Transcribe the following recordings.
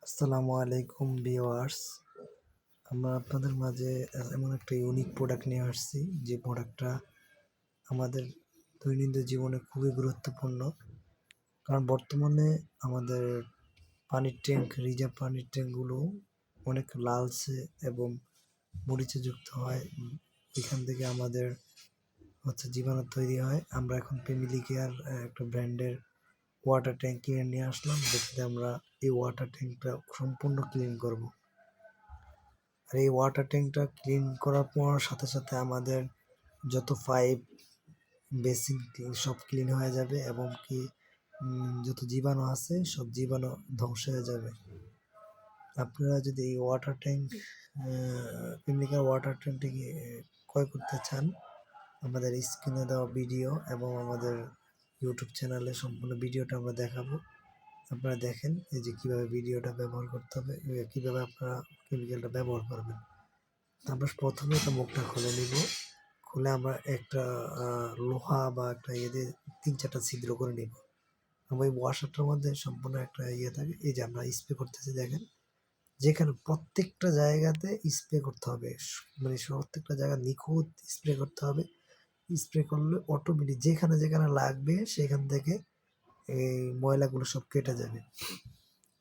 আসসালামু আলাইকুম ভিউয়ার্স। আমরা আপনাদের মাঝে এমন একটা ইউনিক প্রোডাক্ট নিয়ে আসছি, যে প্রোডাক্টটা আমাদের দৈনন্দিন জীবনে খুবই গুরুত্বপূর্ণ। কারণ বর্তমানে আমাদের পানির ট্যাঙ্ক, রিজার্ভ পানির ট্যাঙ্কগুলো অনেক লালচে এবং মরিচে যুক্ত হয়। এখান থেকে আমাদের জীবাণু তৈরি হয়। আমরা এখন ফ্যামিলি কেয়ার একটা ব্র্যান্ডের ওয়াটার ট্যাঙ্ক কিনে নিয়ে আসলাম, যেটাতে আমরা এই ওয়াটার ট্যাঙ্কটা সম্পূর্ণ ক্লিন করব। আর এই ওয়াটার ট্যাঙ্কটা ক্লিন করার পর সাথে সাথে আমাদের যত পাইপ, বেসিন সব ক্লিন হয়ে যাবে, এবং কি যত জীবাণু আছে সব জীবাণু ধ্বংস হয়ে যাবে। আপনারা যদি এই ওয়াটার ট্যাঙ্ক কেমিক্যাল ওয়াটার ট্যাঙ্কটি ক্রয় করতে চান, আমাদের স্ক্রিনে দেওয়া ভিডিও এবং আমাদের ইউটিউব চ্যানেলে সম্পূর্ণ ভিডিওটা আমরা দেখাবো। আপনারা দেখেন এই যে কীভাবে ভিডিওটা ব্যবহার করতে হবে, কীভাবে আপনারা কেমিক্যালটা ব্যবহার করবেন। আমরা প্রথমে একটা মুখটা খুলে নিব। খুলে আমরা একটা লোহা বা একটা ইয়ে দিয়ে 3-4টা ছিদ্র করে নিব। এবং এই ওয়াশারটার মধ্যে সম্পূর্ণ একটা ইয়ে থাকে। এই যে আমরা স্প্রে করতেছি, দেখেন যেখানে প্রত্যেকটা জায়গাতে স্প্রে করতে হবে, মানে প্রত্যেকটা জায়গা নিখুঁত স্প্রে করতে হবে। স্প্রে করলে অটোমেটিক যেখানে যেখানে লাগবে সেখান থেকে এই ময়লাগুলো সব কেটে যাবে।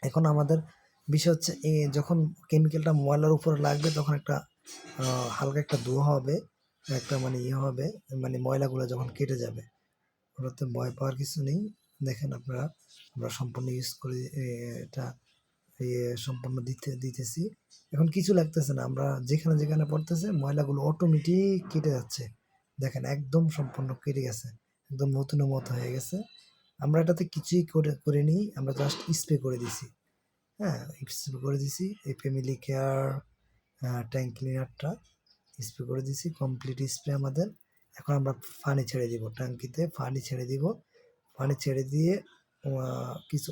এখন আমাদের বিষয় হচ্ছে, যখন কেমিক্যালটা ময়লার উপরে লাগবে তখন একটা হালকা একটা ধোঁয়া হবে, একটা মানে ইয়ে হবে, মানে ময়লাগুলো যখন কেটে যাবে। ওটাতে ভয় পাওয়ার কিছু নেই। দেখেন আপনারা, আমরা সম্পূর্ণ ইউজ করে এটা সম্পূর্ণ দিতেছি। এখন কিছু লাগতেছে না, আমরা যেখানে যেখানে পড়তেছে ময়লাগুলো অটোমেটিক কেটে যাচ্ছে। দেখেন একদম সম্পূর্ণ কেটে গেছে, একদম নতুনের মতো হয়ে গেছে। আমরা এটাতে কিছুই করে নিই, আমরা জাস্ট স্প্রে করে দিছি। হ্যাঁ, স্প্রে করে দিছি এই ফ্যামিলি কেয়ার ট্যাঙ্ক ক্লিনারটা স্প্রে করে দিছি, কমপ্লিট স্প্রে আমাদের। এখন আমরা পানি ছেড়ে দিব, ট্যাঙ্কিতে পানি ছেড়ে দিব। পানি ছেড়ে দিয়ে কিছু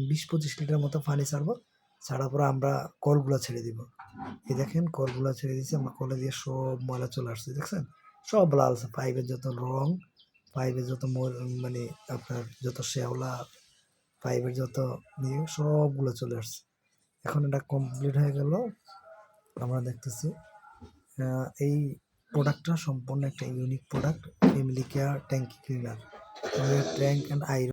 20-25 লিটার মতো পানি ছাড়বো। ছাড়ার পরে আমরা কলগুলো ছেড়ে দিব। এই দেখেন কলগুলো ছেড়ে দিয়েছি আমরা, কলে দিয়ে সব ময়লা চলে আসছে, দেখছেন সব লালছে। পাইপের যত রং, পাইপের যত মানে আপনার যত শ্যাওলা, পাইপের যত নিয়ে সবগুলো চলে আসছে। এখন এটা কমপ্লিট হয়ে গেল। আমরা দেখতেছি এই প্রোডাক্টটা সম্পূর্ণ একটা ইউনিক প্রোডাক্ট, ফ্যামিলি কেয়ার ট্যাঙ্কি ক্লিনার, ট্যাঙ্ক অ্যান্ড আয়রন।